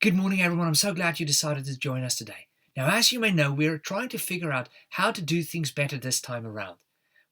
Good morning, everyone. I'm so glad you decided to join us today. Now, as you may know, we're trying to figure out how to do things better this time around.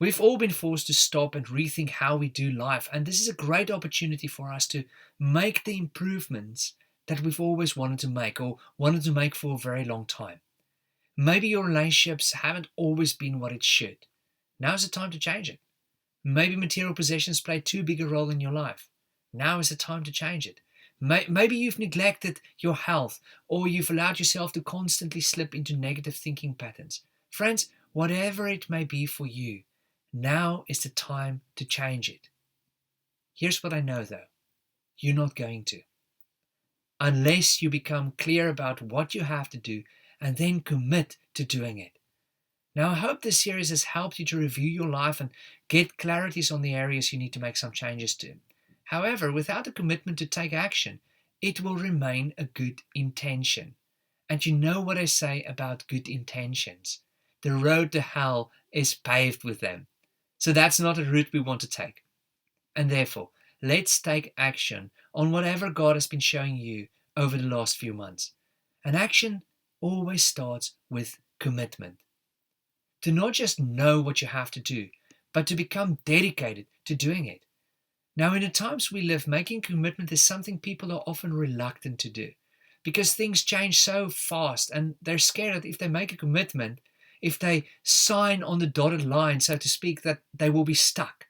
We've all been forced to stop and rethink how we do life, and this is a great opportunity for us to make the improvements that we've always wanted to make or wanted to make for a very long time. Maybe your relationships haven't always been what it should. Now's the time to change it. Maybe material possessions play too big a role in your life. Now is the time to change it. Maybe you've neglected your health or you've allowed yourself to constantly slip into negative thinking patterns. Friends, whatever it may be for you, now is the time to change it. Here's what I know though. You're not going to. Unless you become clear about what you have to do and then commit to doing it. Now, I hope this series has helped you to review your life and get clarities on the areas you need to make some changes to. However, without a commitment to take action, it will remain a good intention. And you know what I say about good intentions. The road to hell is paved with them. So that's not a route we want to take. And therefore, let's take action on whatever God has been showing you over the last few months. And action always starts with commitment. To not just know what you have to do, but to become dedicated to doing it. Now, in the times we live, making commitment is something people are often reluctant to do because things change so fast and they're scared that if they make a commitment, if they sign on the dotted line, so to speak, that they will be stuck.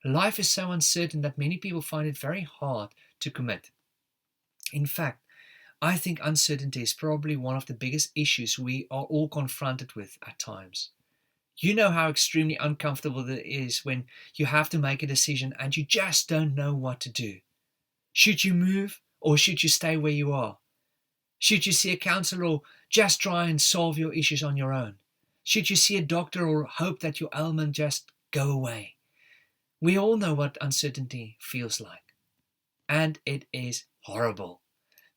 Life is so uncertain that many people find it very hard to commit. In fact, I think uncertainty is probably one of the biggest issues we are all confronted with at times. You know how extremely uncomfortable it is when you have to make a decision and you just don't know what to do. Should you move or should you stay where you are? Should you see a counselor or just try and solve your issues on your own? Should you see a doctor or hope that your ailment just go away? We all know what uncertainty feels like. And it is horrible.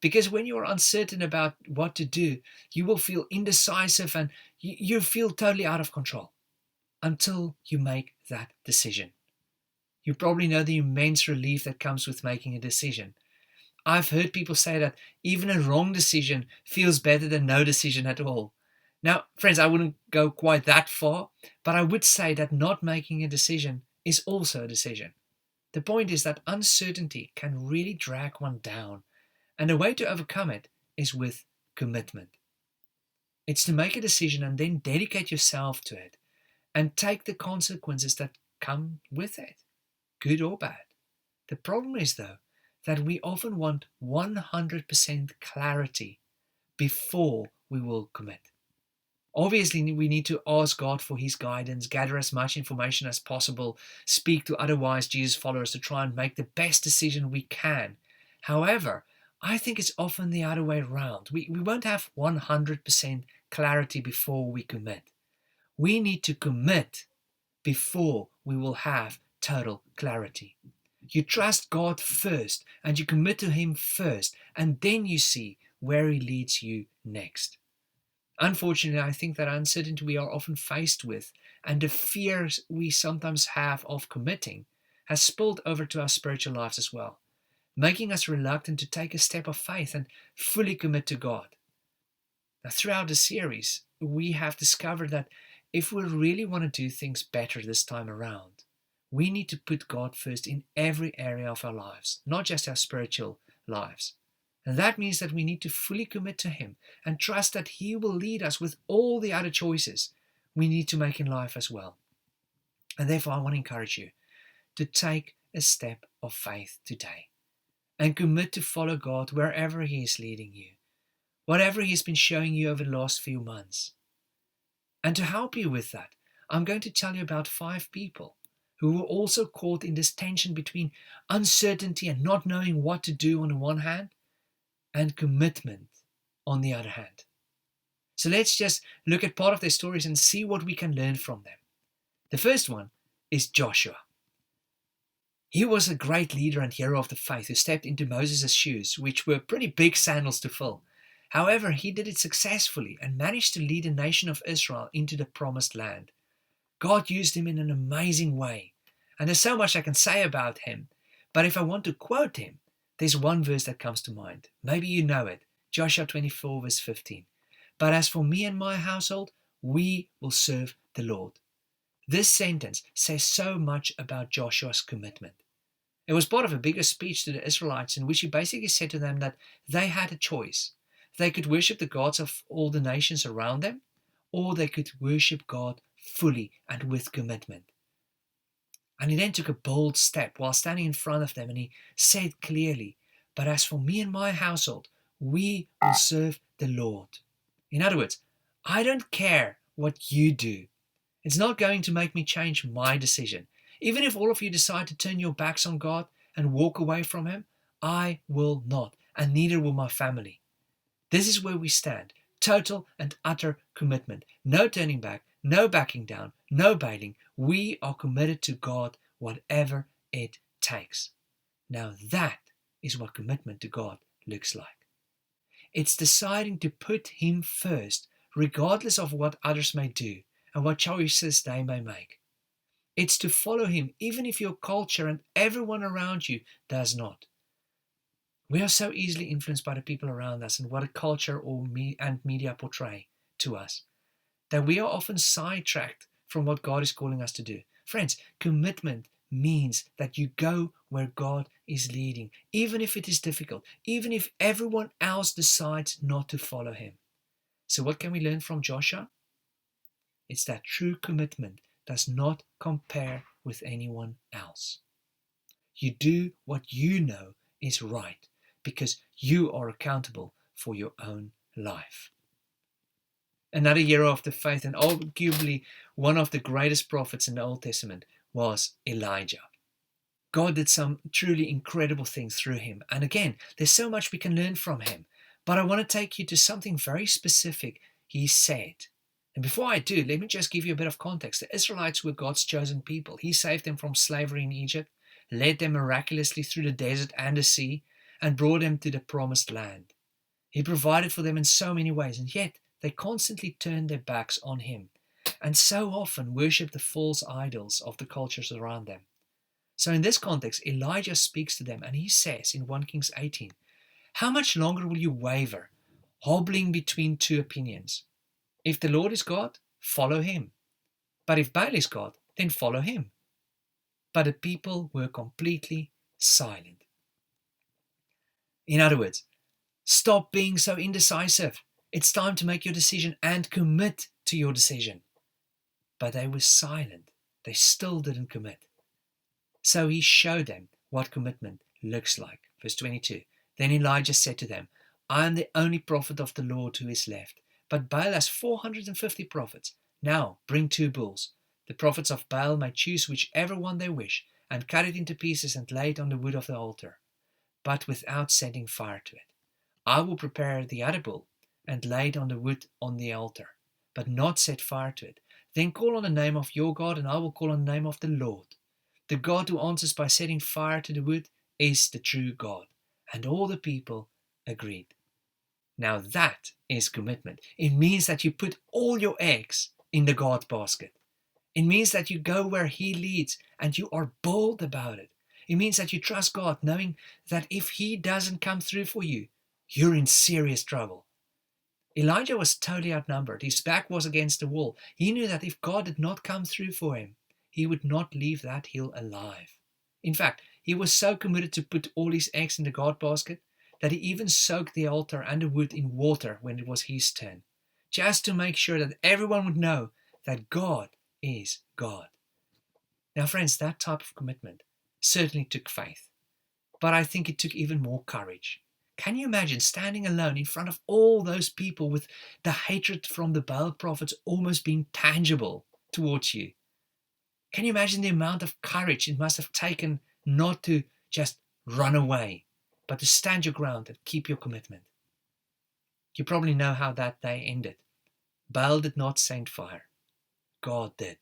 Because when you are uncertain about what to do, you will feel indecisive and you feel totally out of control until you make that decision. You probably know the immense relief that comes with making a decision. I've heard people say that even a wrong decision feels better than no decision at all. Now, friends, I wouldn't go quite that far, but I would say that not making a decision is also a decision. The point is that uncertainty can really drag one down. And the way to overcome it is with commitment. It's to make a decision and then dedicate yourself to it and take the consequences that come with it, good or bad. The problem is, though, that we often want 100% clarity before we will commit. Obviously, we need to ask God for His guidance, gather as much information as possible, speak to otherwise Jesus followers to try and make the best decision we can. However, I think it's often the other way around. We won't have 100% clarity before we commit. We need to commit before we will have total clarity. You trust God first and you commit to Him first, and then you see where He leads you next. Unfortunately, I think that uncertainty we are often faced with and the fears we sometimes have of committing has spilled over to our spiritual lives as well, making us reluctant to take a step of faith and fully commit to God. Now, throughout the series, we have discovered that if we really want to do things better this time around, we need to put God first in every area of our lives, not just our spiritual lives. And that means that we need to fully commit to Him and trust that He will lead us with all the other choices we need to make in life as well. And therefore, I want to encourage you to take a step of faith today and commit to follow God wherever He is leading you, whatever He's been showing you over the last few months. And to help you with that, I'm going to tell you about 5 people who were also caught in this tension between uncertainty and not knowing what to do on the one hand, and commitment on the other hand. So let's just look at part of their stories and see what we can learn from them. The first one is Joshua. He was a great leader and hero of the faith who stepped into Moses' shoes, which were pretty big sandals to fill. However, he did it successfully and managed to lead the nation of Israel into the promised land. God used him in an amazing way. And there's so much I can say about him. But if I want to quote him, There's one verse that comes to mind. Maybe you know it. Joshua 24 verse 15. But as for me and my household, we will serve the Lord. This sentence says so much about Joshua's commitment. It was part of a bigger speech to the Israelites in which he basically said to them that they had a choice. They could worship the gods of all the nations around them, or they could worship God fully and with commitment. And he then took a bold step while standing in front of them, and he said clearly, but as for me and my household, we will serve the Lord. In other words, I don't care what you do. It's not going to make me change my decision. Even if all of you decide to turn your backs on God and walk away from Him, I will not, and neither will my family. This is where we stand. Total and utter commitment. No turning back, no backing down, no bailing. We are committed to God, whatever it takes. Now that is what commitment to God looks like. It's deciding to put Him first, regardless of what others may do and what choices they may make. It's to follow Him, even if your culture and everyone around you does not. We are so easily influenced by the people around us and what a culture and media portray to us, that we are often sidetracked from what God is calling us to do. Friends, commitment means that you go where God is leading, even if it is difficult, even if everyone else decides not to follow Him. So what can we learn from Joshua? It's that true commitment does not compare with anyone else. You do what you know is right because you are accountable for your own life. Another hero of the faith, and arguably one of the greatest prophets in the Old Testament, was Elijah. God did some truly incredible things through him. And again, there's so much we can learn from him. But I want to take you to something very specific he said. And before I do, let me just give you a bit of context. The Israelites were God's chosen people. He saved them from slavery in Egypt, led them miraculously through the desert and the sea, and brought them to the promised land. He provided for them in so many ways, and yet they constantly turned their backs on him, and so often worshipped the false idols of the cultures around them. So in this context, Elijah speaks to them, and he says in 1 Kings 18, "How much longer will you waver, hobbling between two opinions? If the Lord is God, follow him. But if Baal is God, then follow him." But the people were completely silent. In other words, stop being so indecisive. It's time to make your decision and commit to your decision. But they were silent. They still didn't commit. So he showed them what commitment looks like. Verse 22. Then Elijah said to them, "I am the only prophet of the Lord who is left, but Baal has 450 prophets. Now bring 2 bulls. The prophets of Baal may choose whichever one they wish, and cut it into pieces and lay it on the wood of the altar, but without setting fire to it. I will prepare the other bull and lay it on the wood on the altar, but not set fire to it. Then call on the name of your God, and I will call on the name of the Lord. The God who answers by setting fire to the wood is the true God." And all the people agreed. Now that is commitment. It means that you put all your eggs in the God basket. It means that you go where He leads and you are bold about it. It means that you trust God, knowing that if He doesn't come through for you, you're in serious trouble. Elijah was totally outnumbered. His back was against the wall. He knew that if God did not come through for him, he would not leave that hill alive. In fact, he was so committed to put all his eggs in the God basket that he even soaked the altar and the wood in water when it was his turn, just to make sure that everyone would know that God is God. Now, friends, that type of commitment certainly took faith, but I think it took even more courage. Can you imagine standing alone in front of all those people with the hatred from the Baal prophets almost being tangible towards you? Can you imagine the amount of courage it must have taken not to just run away, but to stand your ground and keep your commitment? You probably know how that day ended. Baal did not send fire. God did.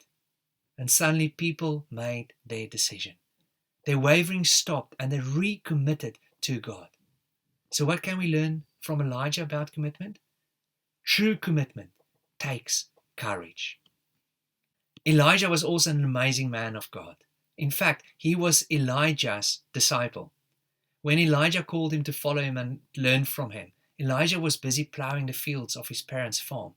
And suddenly people made their decision. Their wavering stopped and they recommitted to God. So what can we learn from Elijah about commitment? True commitment takes courage. Elijah was also an amazing man of God. In fact, he was Elijah's disciple. When Elijah called him to follow him and learn from him, Elijah was busy plowing the fields of his parents' farm.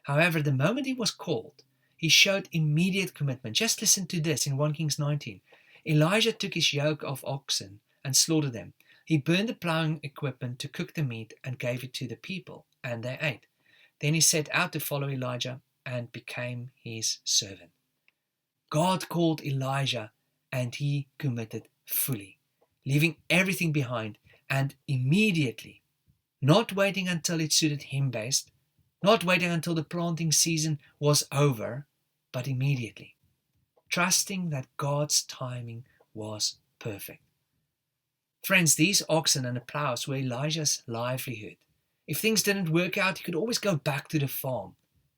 However, the moment he was called, he showed immediate commitment. Just listen to this in 1 Kings 19. Elijah took his yoke of oxen and slaughtered them. He burned the plowing equipment to cook the meat and gave it to the people, and they ate. Then he set out to follow Elijah and became his servant. God called Elijah and he committed fully, leaving everything behind and immediately, not waiting until it suited him best, not waiting until the planting season was over, but immediately, trusting that God's timing was perfect. Friends, these oxen and the plows were Elijah's livelihood. If things didn't work out, he could always go back to the farm.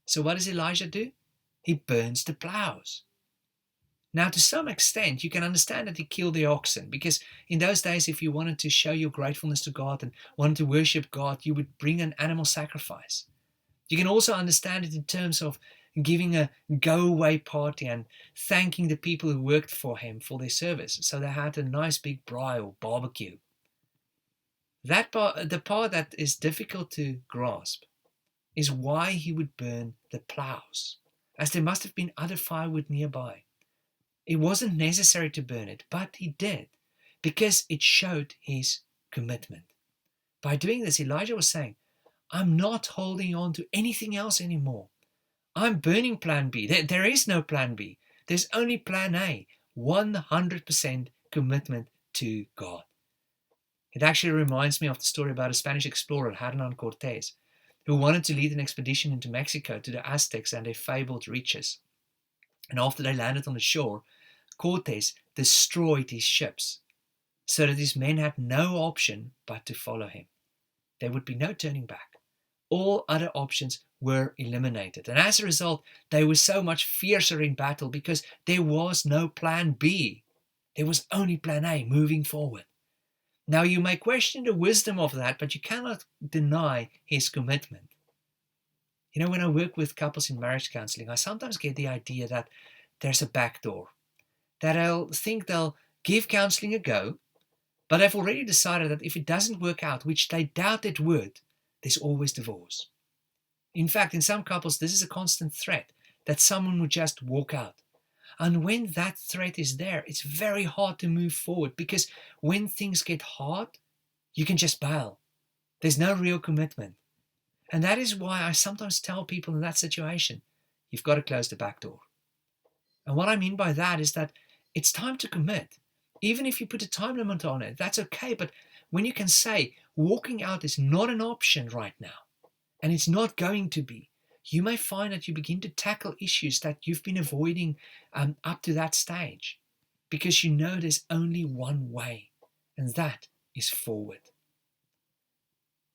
So what does Elijah do? He burns the plows. Now, to some extent, you can understand that he killed the oxen, because in those days, if you wanted to show your gratefulness to God and wanted to worship God, you would bring an animal sacrifice. You can also understand it in terms of giving a go-away party and thanking the people who worked for him for their service. So they had a nice big braai or barbecue. The part that is difficult to grasp is why he would burn the plows, as there must have been other firewood nearby. It wasn't necessary to burn it, but he did, because it showed his commitment. By doing this, Elijah was saying, I'm not holding on to anything else anymore. I'm burning plan B. There is no plan B. There's only plan A, 100% commitment to God. It actually reminds me of the story about a Spanish explorer, Hernan Cortes, who wanted to lead an expedition into Mexico to the Aztecs and their fabled riches. And after they landed on the shore, Cortes destroyed his ships so that his men had no option but to follow him. There would be no turning back. All other options were eliminated. And as a result, they were so much fiercer in battle because there was no plan B. There was only plan A, moving forward. Now you may question the wisdom of that, but you cannot deny his commitment. You know, when I work with couples in marriage counseling, I sometimes get the idea that there's a back door, that they'll give counseling a go, but they've already decided that if it doesn't work out, which they doubt it would, there's always divorce. In fact, in some couples, this is a constant threat that someone would just walk out. And when that threat is there, it's very hard to move forward, because when things get hard, you can just bail. There's no real commitment. And that is why I sometimes tell people in that situation, you've got to close the back door. And what I mean by that is that it's time to commit. Even if you put a time limit on it, that's okay. But when you can say walking out is not an option right now, and it's not going to be, you may find that you begin to tackle issues that you've been avoiding up to that stage, because you know there's only one way, and that is forward.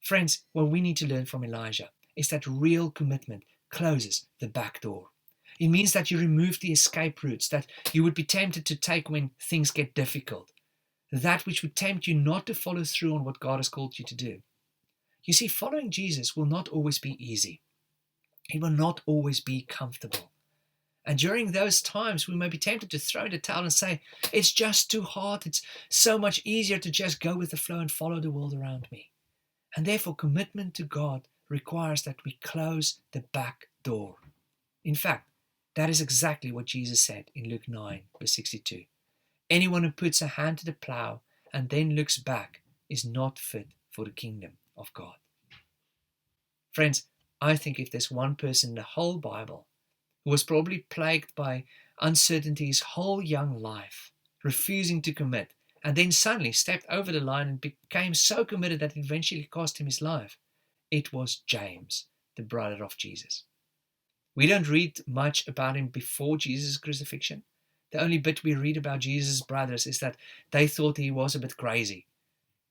Friends, what we need to learn from Elijah is that real commitment closes the back door. It means that you remove the escape routes that you would be tempted to take when things get difficult, that which would tempt you not to follow through on what God has called you to do. You see, following Jesus will not always be easy. It will not always be comfortable. And during those times, we may be tempted to throw the towel and say, it's just too hard. It's so much easier to just go with the flow and follow the world around me. And therefore, commitment to God requires that we close the back door. In fact, that is exactly what Jesus said in Luke 9, verse 62. Anyone who puts a hand to the plow and then looks back is not fit for the kingdom of God. Friends, I think if there's one person in the whole Bible who was probably plagued by uncertainty his whole young life, refusing to commit, and then suddenly stepped over the line and became so committed that it eventually cost him his life, it was James, the brother of Jesus. We don't read much about him before Jesus' crucifixion. The only bit we read about Jesus' brothers is that they thought he was a bit crazy.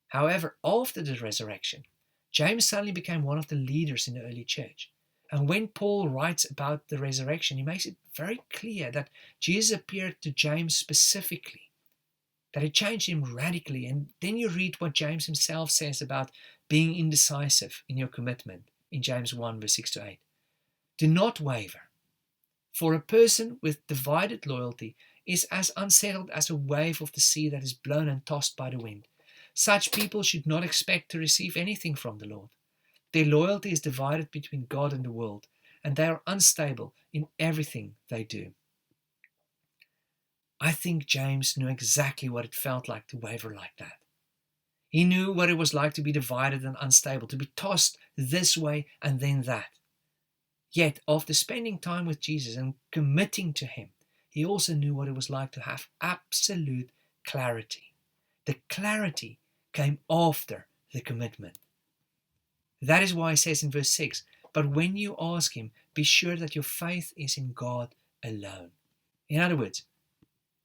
However, after the resurrection, James suddenly became one of the leaders in the early church. And when Paul writes about the resurrection, he makes it very clear that Jesus appeared to James specifically, that it changed him radically. And then you read what James himself says about being indecisive in your commitment in James 1, verse 6 to 8. Do not waver, for a person with divided loyalty is as unsettled as a wave of the sea that is blown and tossed by the wind. Such people should not expect to receive anything from the Lord. Their loyalty is divided between God and the world, and they are unstable in everything they do. I think James knew exactly what it felt like to waver like that. He knew what it was like to be divided and unstable, to be tossed this way and then that. Yet, after spending time with Jesus and committing to Him, he also knew what it was like to have absolute clarity. The clarity came after the commitment. That is why he says in verse 6, "But when you ask Him, be sure that your faith is in God alone." In other words,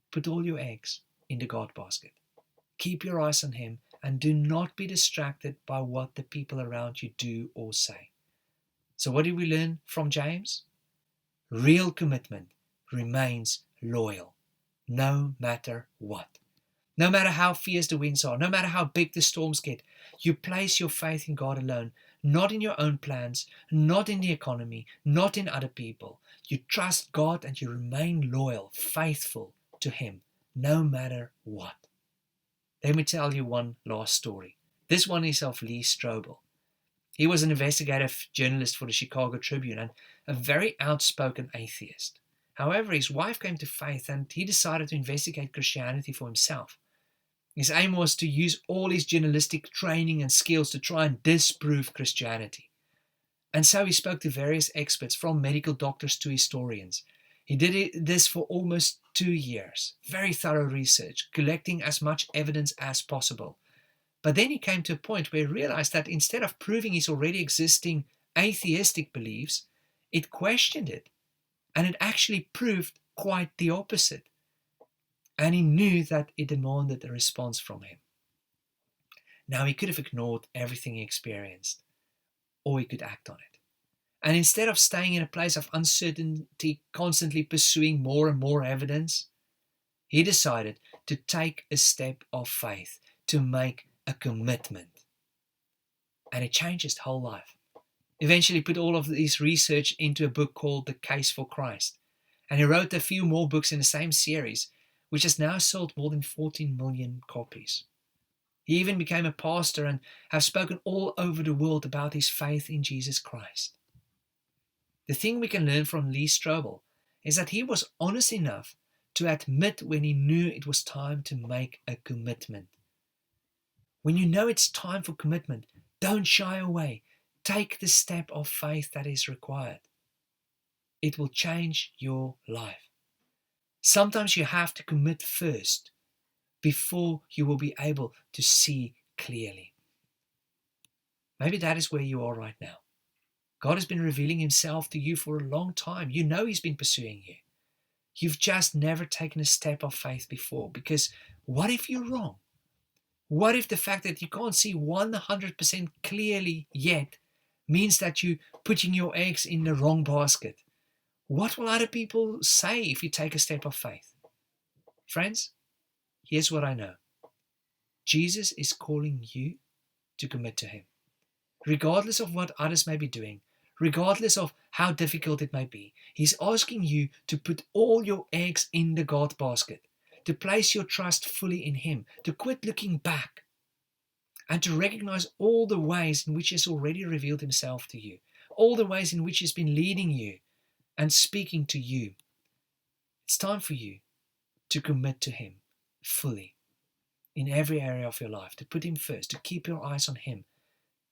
put all your eggs in the God basket. Keep your eyes on Him and do not be distracted by what the people around you do or say. So what did we learn from James? Real commitment remains loyal, no matter what. No matter how fierce the winds are, no matter how big the storms get, you place your faith in God alone, not in your own plans, not in the economy, not in other people. You trust God and you remain loyal, faithful to Him, no matter what. Let me tell you one last story. This one is of Lee Strobel. He was an investigative journalist for the Chicago Tribune and a very outspoken atheist. However, his wife came to faith and he decided to investigate Christianity for himself. His aim was to use all his journalistic training and skills to try and disprove Christianity. And so he spoke to various experts, from medical doctors to historians. He did this for almost 2 years. Very thorough research, collecting as much evidence as possible. But then he came to a point where he realized that instead of proving his already existing atheistic beliefs, it questioned it. And it actually proved quite the opposite. And he knew that it demanded a response from him. Now he could have ignored everything he experienced, or he could act on it. And instead of staying in a place of uncertainty, constantly pursuing more and more evidence, he decided to take a step of faith, to make a commitment. And it changed his whole life. Eventually put all of his research into a book called The Case for Christ. And he wrote a few more books in the same series, which has now sold more than 14 million copies. He even became a pastor and has spoken all over the world about his faith in Jesus Christ. The thing we can learn from Lee Strobel is that he was honest enough to admit when he knew it was time to make a commitment. When you know it's time for commitment, don't shy away. Take the step of faith that is required. It will change your life. Sometimes you have to commit first before you will be able to see clearly. Maybe that is where you are right now. God has been revealing Himself to you for a long time. You know He's been pursuing you. You've just never taken a step of faith before, because what if you're wrong? What if the fact that you can't see 100% clearly yet means that you're putting your eggs in the wrong basket? What will other people say if you take a step of faith? Friends, here's what I know. Jesus is calling you to commit to Him. Regardless of what others may be doing, regardless of how difficult it may be, He's asking you to put all your eggs in the God basket, to place your trust fully in Him, to quit looking back, and to recognize all the ways in which He has already revealed Himself to you, all the ways in which He's been leading you and speaking to you. It's time for you to commit to Him fully in every area of your life, to put Him first, to keep your eyes on Him,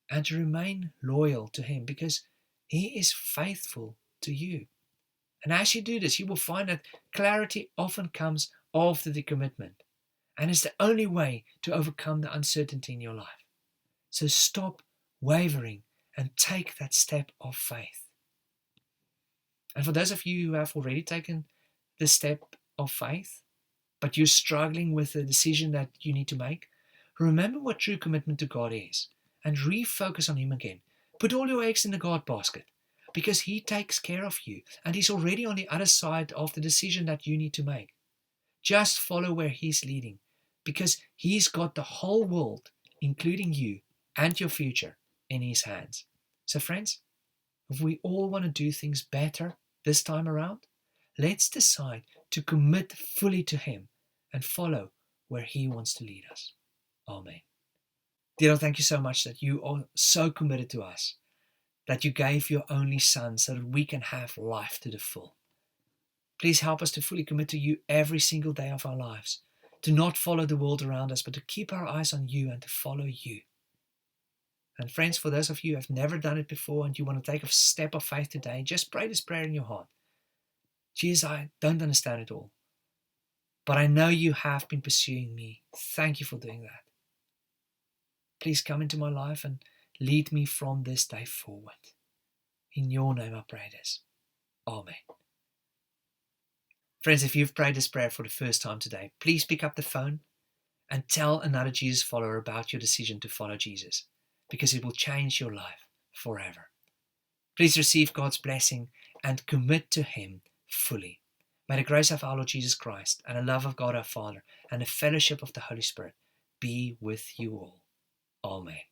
and to remain loyal to Him, because He is faithful to you. And as you do this, you will find that clarity often comes after the commitment, and it's the only way to overcome the uncertainty in your life. So stop wavering and take that step of faith. And for those of you who have already taken the step of faith, but you're struggling with the decision that you need to make, remember what true commitment to God is and refocus on Him again. Put all your eggs in the God basket, because He takes care of you and He's already on the other side of the decision that you need to make. Just follow where He's leading, because He's got the whole world, including you and your future, in His hands. So friends, if we all want to do things better this time around, let's decide to commit fully to Him and follow where He wants to lead us. Amen. Dear Lord, thank you so much that you are so committed to us, that you gave your only Son so that we can have life to the full. Please help us to fully commit to you every single day of our lives, to not follow the world around us, but to keep our eyes on you and to follow you. And friends, for those of you who have never done it before and you want to take a step of faith today, just pray this prayer in your heart. Jesus, I don't understand it all, but I know you have been pursuing me. Thank you for doing that. Please come into my life and lead me from this day forward. In your name I pray this. Amen. Friends, if you've prayed this prayer for the first time today, please pick up the phone and tell another Jesus follower about your decision to follow Jesus, because it will change your life forever. Please receive God's blessing and commit to Him fully. May the grace of our Lord Jesus Christ and the love of God our Father and the fellowship of the Holy Spirit be with you all. Amen.